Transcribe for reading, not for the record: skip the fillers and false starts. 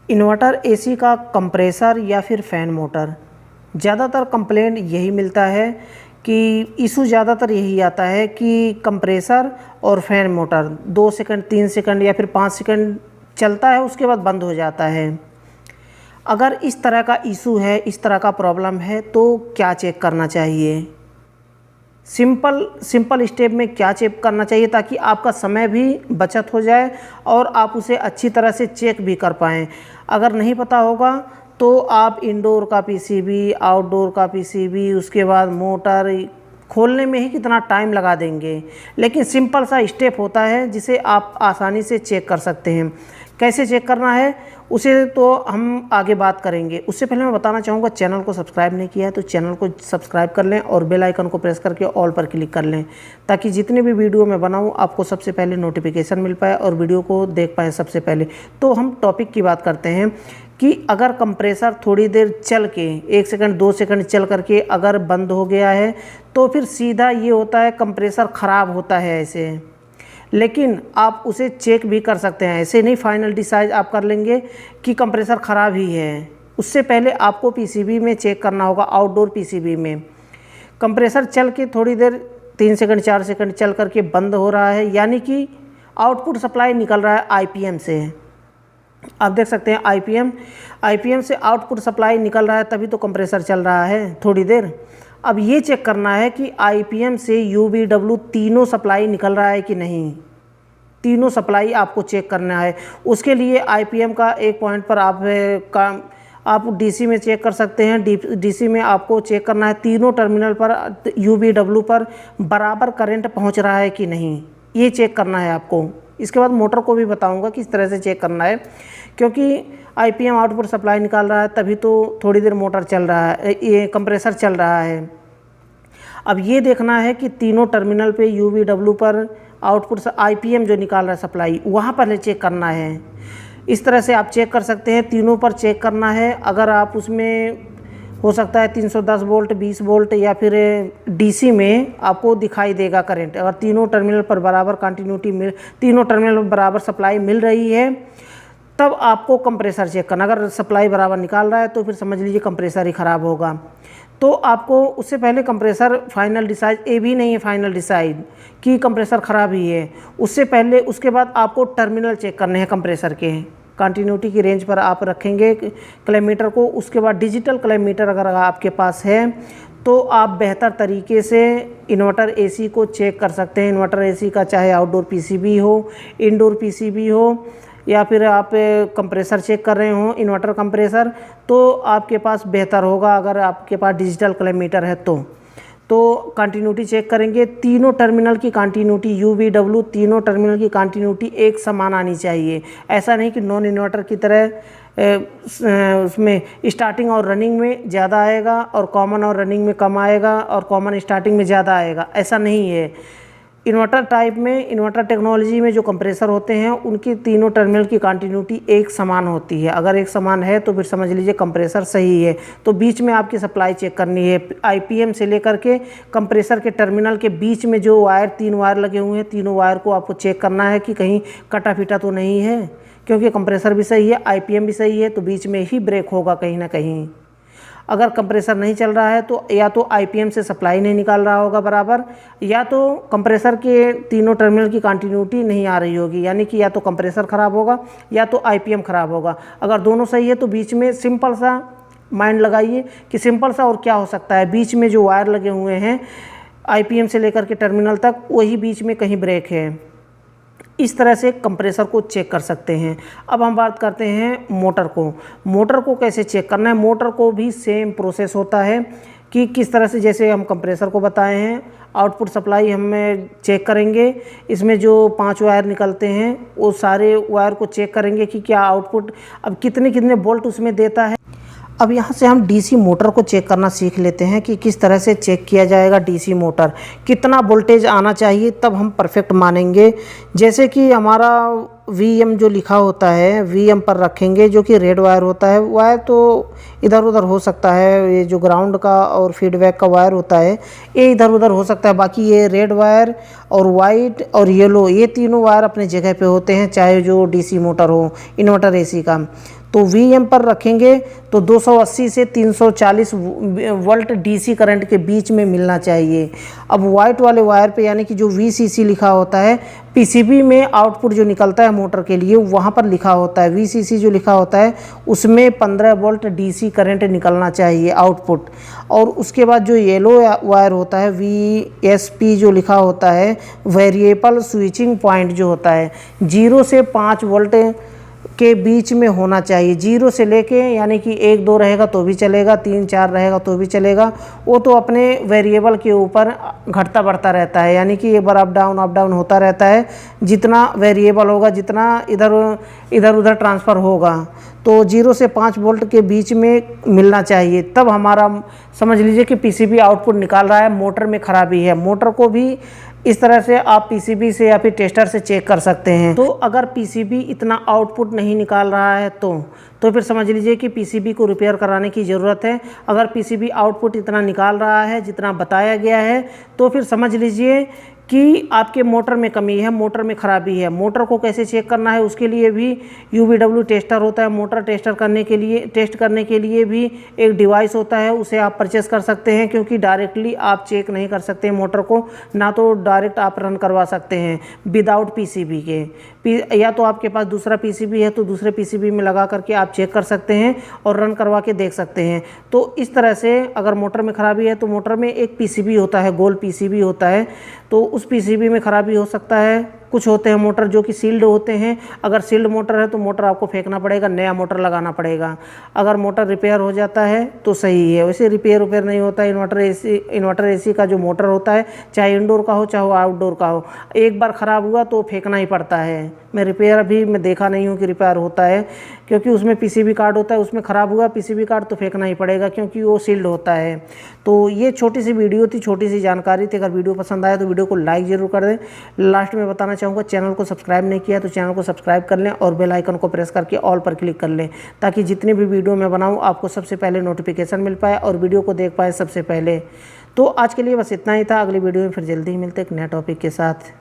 Inverter AC का compressor या फिर फ़ैन मोटर, ज़्यादातर कंप्लेंट यही मिलता है कि इशू ज़्यादातर यही आता है कि कंप्रेसर और फ़ैन मोटर 2 सेकंड 3 सेकंड या फिर 5 सेकंड चलता है, उसके बाद बंद हो जाता है। अगर इस तरह का इशू है, इस तरह का प्रॉब्लम है, तो क्या चेक करना चाहिए? सिंपल स्टेप में क्या चेक करना चाहिए ताकि आपका समय भी बचत हो जाए और आप उसे अच्छी तरह से चेक भी कर पाएँ। अगर नहीं पता होगा तो आप इंडोर का पीसीबी, आउटडोर का पीसीबी, उसके बाद मोटर खोलने में ही कितना टाइम लगा देंगे। लेकिन सिंपल सा स्टेप होता है जिसे आप आसानी से चेक कर सकते हैं। कैसे चेक करना है उसे तो हम आगे बात करेंगे। उससे पहले मैं बताना चाहूँगा, चैनल को सब्सक्राइब नहीं किया है तो चैनल को सब्सक्राइब कर लें और बेल आइकन को प्रेस करके ऑल पर क्लिक कर लें, ताकि जितने भी वीडियो मैं बनाऊँ आपको सबसे पहले नोटिफिकेशन मिल पाए और वीडियो को देख पाएँ सबसे पहले। तो हम टॉपिक की बात करते हैं कि अगर कंप्रेसर थोड़ी देर चल के 1 सेकंड 2 सेकंड चल करके अगर बंद हो गया है तो फिर सीधा ये होता है कंप्रेसर ख़राब होता है ऐसे। लेकिन आप उसे चेक भी कर सकते हैं, ऐसे नहीं फाइनल डिसाइड आप कर लेंगे कि कंप्रेसर ख़राब ही है। उससे पहले आपको पीसीबी में चेक करना होगा, आउटडोर पीसीबी में कंप्रेसर चल के थोड़ी देर 3 सेकंड 4 सेकंड चल करके बंद हो रहा है, यानी कि आउटपुट सप्लाई निकल रहा है आईपीएम से। आप देख सकते हैं आईपीएम से आउटपुट सप्लाई निकल रहा है, तभी तो कंप्रेसर चल रहा है थोड़ी देर। अब ये चेक करना है कि आईपीएम से यूवीडब्ल्यू तीनों सप्लाई निकल रहा है कि नहीं। तीनों सप्लाई आपको चेक करना है। उसके लिए आईपीएम का एक पॉइंट पर आप डीसी में चेक कर सकते हैं। डीसी में आपको चेक करना है तीनों टर्मिनल पर यूवीडब्ल्यू पर बराबर करंट पहुंच रहा है कि नहीं, ये चेक करना है आपको। इसके बाद मोटर को भी बताऊंगा किस तरह से चेक करना है, क्योंकि आईपीएम आउटपुट सप्लाई निकाल रहा है तभी तो थोड़ी देर मोटर चल रहा है, ये कंप्रेसर चल रहा है। अब ये देखना है कि तीनों टर्मिनल पे यूवीडब्ल्यू पर आउटपुट आईपीएम जो निकाल रहा है सप्लाई, वहाँ पर चेक करना है। इस तरह से आप चेक कर सकते हैं, तीनों पर चेक करना है। अगर आप उसमें हो सकता है 310 वोल्ट 20 वोल्ट या फिर डीसी में आपको दिखाई देगा करंट। अगर तीनों टर्मिनल पर बराबर कंटिन्यूटी तीनों टर्मिनल पर बराबर सप्लाई मिल रही है तब आपको कंप्रेसर चेक करना। अगर सप्लाई बराबर निकाल रहा है तो फिर समझ लीजिए कंप्रेसर ही ख़राब होगा। तो आपको उससे पहले कंप्रेसर फाइनल डिसाइड, ये भी नहीं है फाइनल डिसाइड कि कंप्रेसर ख़राब ही है। उससे पहले उसके बाद आपको टर्मिनल चेक करने हैं कंप्रेसर के। कंटिन्यूटी की रेंज पर आप रखेंगे क्लैमीटर को। उसके बाद डिजिटल क्लैमीटर अगर आपके पास है तो आप बेहतर तरीके से इन्वर्टर एसी को चेक कर सकते हैं। इन्वर्टर एसी का चाहे आउटडोर पीसीबी हो, इंडोर पीसीबी हो, या फिर आप कंप्रेसर चेक कर रहे हो इन्वर्टर कंप्रेसर, तो आपके पास बेहतर होगा अगर आपके पास डिजिटल क्लैमीटर है तो कंटिन्यूटी चेक करेंगे। तीनों टर्मिनल की कंटिन्यूटी यूवीडब्ल्यू, तीनों टर्मिनल की कंटिन्यूटी एक समान आनी चाहिए। ऐसा नहीं कि नॉन इन्वर्टर की तरह उसमें स्टार्टिंग और रनिंग में ज़्यादा आएगा और कॉमन और रनिंग में कम आएगा और कॉमन स्टार्टिंग में ज़्यादा आएगा, ऐसा नहीं है। इन्वर्टर टाइप में, इन्वर्टर टेक्नोलॉजी में जो कंप्रेसर होते हैं उनकी तीनों टर्मिनल की कंटिन्यूटी एक समान होती है। अगर एक समान है तो फिर समझ लीजिए कंप्रेसर सही है। तो बीच में आपकी सप्लाई चेक करनी है। आईपीएम से लेकर के कंप्रेसर के टर्मिनल के बीच में जो वायर, 3 वायर लगे हुए हैं, तीनों वायर को आपको चेक करना है कि कहीं कटा फीटा तो नहीं है, क्योंकि कंप्रेसर भी सही है, आईपीएम भी सही है, तो बीच में ही ब्रेक होगा कहीं ना कहीं। अगर कंप्रेसर नहीं चल रहा है तो या तो आईपीएम से सप्लाई नहीं निकाल रहा होगा बराबर, या तो कंप्रेसर के तीनों टर्मिनल की कंटिन्यूटी नहीं आ रही होगी, यानी कि या तो कंप्रेसर ख़राब होगा या तो आईपीएम ख़राब होगा। अगर दोनों सही है तो बीच में सिंपल सा माइंड लगाइए कि सिंपल सा और क्या हो सकता है। बीच में जो वायर लगे हुए हैं आईपीएम से लेकर के टर्मिनल तक, वही बीच में कहीं ब्रेक है। इस तरह से कंप्रेसर को चेक कर सकते हैं। अब हम बात करते हैं मोटर को। मोटर को कैसे चेक करना है? मोटर को भी सेम प्रोसेस होता है कि किस तरह से, जैसे हम कंप्रेसर को बताए हैं, आउटपुट सप्लाई हम चेक करेंगे। इसमें जो 5 वायर निकलते हैं वो सारे वायर को चेक करेंगे कि क्या आउटपुट अब कितने वोल्ट उसमें देता है। अब यहाँ से हम डीसी मोटर को चेक करना सीख लेते हैं कि किस तरह से चेक किया जाएगा डीसी मोटर, कितना वोल्टेज आना चाहिए, तब हम परफेक्ट मानेंगे। जैसे कि हमारा वीएम जो लिखा होता है, वीएम पर रखेंगे, जो कि रेड वायर होता है। वायर तो इधर उधर हो सकता है, ये जो ग्राउंड का और फीडबैक का वायर होता है ये इधर उधर हो सकता है, बाकी ये रेड वायर और वाइट और येलो, ये तीनों वायर अपने जगह पे होते हैं, चाहे जो डीसी मोटर हो, इन्वर्टर एसी का। तो वीएम पर रखेंगे तो 280 से 340 वोल्ट डीसी करंट के बीच में मिलना चाहिए। अब वाइट वाले वायर पे यानी कि जो वीसीसी लिखा होता है, पीसीबी में आउटपुट जो निकलता है मोटर के लिए वहाँ पर लिखा होता है, वीसीसी जो लिखा होता है उसमें 15 वोल्ट डीसी करंट निकलना चाहिए आउटपुट। और उसके बाद जो येलो वायर होता है वीएसपी जो लिखा होता है, वेरिएबल स्विचिंग पॉइंट जो होता है 0 से 5 वोल्ट के बीच में होना चाहिए। 0 से लेके यानी कि 1 2 रहेगा तो भी चलेगा, 3 4 रहेगा तो भी चलेगा, वो तो अपने वेरिएबल के ऊपर घटता बढ़ता रहता है, यानी कि एक बार अप डाउन होता रहता है। जितना वेरिएबल होगा, जितना इधर उधर ट्रांसफ़र होगा, तो 0 से 5 वोल्ट के बीच में मिलना चाहिए। तब हमारा समझ लीजिए कि पीसीबी आउटपुट निकाल रहा है, मोटर में खराबी है। मोटर को भी इस तरह से आप पीसीबी से या फिर टेस्टर से चेक कर सकते हैं। तो अगर पीसीबी इतना आउटपुट नहीं निकाल रहा है तो फिर समझ लीजिए कि पीसीबी को रिपेयर कराने की ज़रूरत है। अगर पीसीबी आउटपुट इतना निकाल रहा है जितना बताया गया है, तो फिर समझ लीजिए कि आपके मोटर में कमी है, मोटर में खराबी है। मोटर को कैसे चेक करना है, उसके लिए भी यूवीडब्ल्यू टेस्टर होता है। मोटर टेस्ट करने के लिए भी एक डिवाइस होता है, उसे आप परचेस कर सकते हैं, क्योंकि डायरेक्टली आप चेक नहीं कर सकते मोटर को, ना तो डायरेक्ट आप रन करवा सकते हैं विदाउट पीसीबी के। या तो आपके पास दूसरा पीसीबी है तो दूसरे पीसीबी में लगा करके आप चेक कर सकते हैं और रन करवा के देख सकते हैं। तो इस तरह से अगर मोटर में खराबी है तो मोटर में एक पीसीबी होता है, गोल पीसीबी होता है, तो उस पीसीबी में खराबी हो सकता है। कुछ होते हैं मोटर जो कि सील्ड होते हैं, अगर सील्ड मोटर है तो मोटर आपको फेंकना पड़ेगा, नया मोटर लगाना पड़ेगा। अगर मोटर रिपेयर हो जाता है तो सही है, वैसे रिपेयर नहीं होता है। इन्वर्टर एसी का जो मोटर होता है, चाहे इंडोर का हो चाहे आउटडोर का हो, एक बार ख़राब हुआ तो फेंकना ही पड़ता है। मैं देखा नहीं हूँ कि रिपेयर होता है, क्योंकि उसमें पीसीबी कार्ड होता है, उसमें ख़राब हुआ पीसीबी कार्ड तो फेंकना ही पड़ेगा, क्योंकि वो सील्ड होता है। तो ये छोटी सी वीडियो थी, छोटी सी जानकारी थी। अगर वीडियो पसंद आए तो वीडियो को लाइक ज़रूर कर दें। लास्ट में बताना चाहूँगा, चैनल को सब्सक्राइब नहीं किया तो चैनल को सब्सक्राइब कर लें और बेल आइकन को प्रेस करके ऑल पर क्लिक कर लें, ताकि जितनी भी वीडियो मैं बनाऊँ आपको सबसे पहले नोटिफिकेशन मिल पाए और वीडियो को देख पाए सबसे पहले। तो आज के लिए बस इतना ही था। अगली वीडियो में फिर जल्दी ही मिलते एक नए टॉपिक के साथ।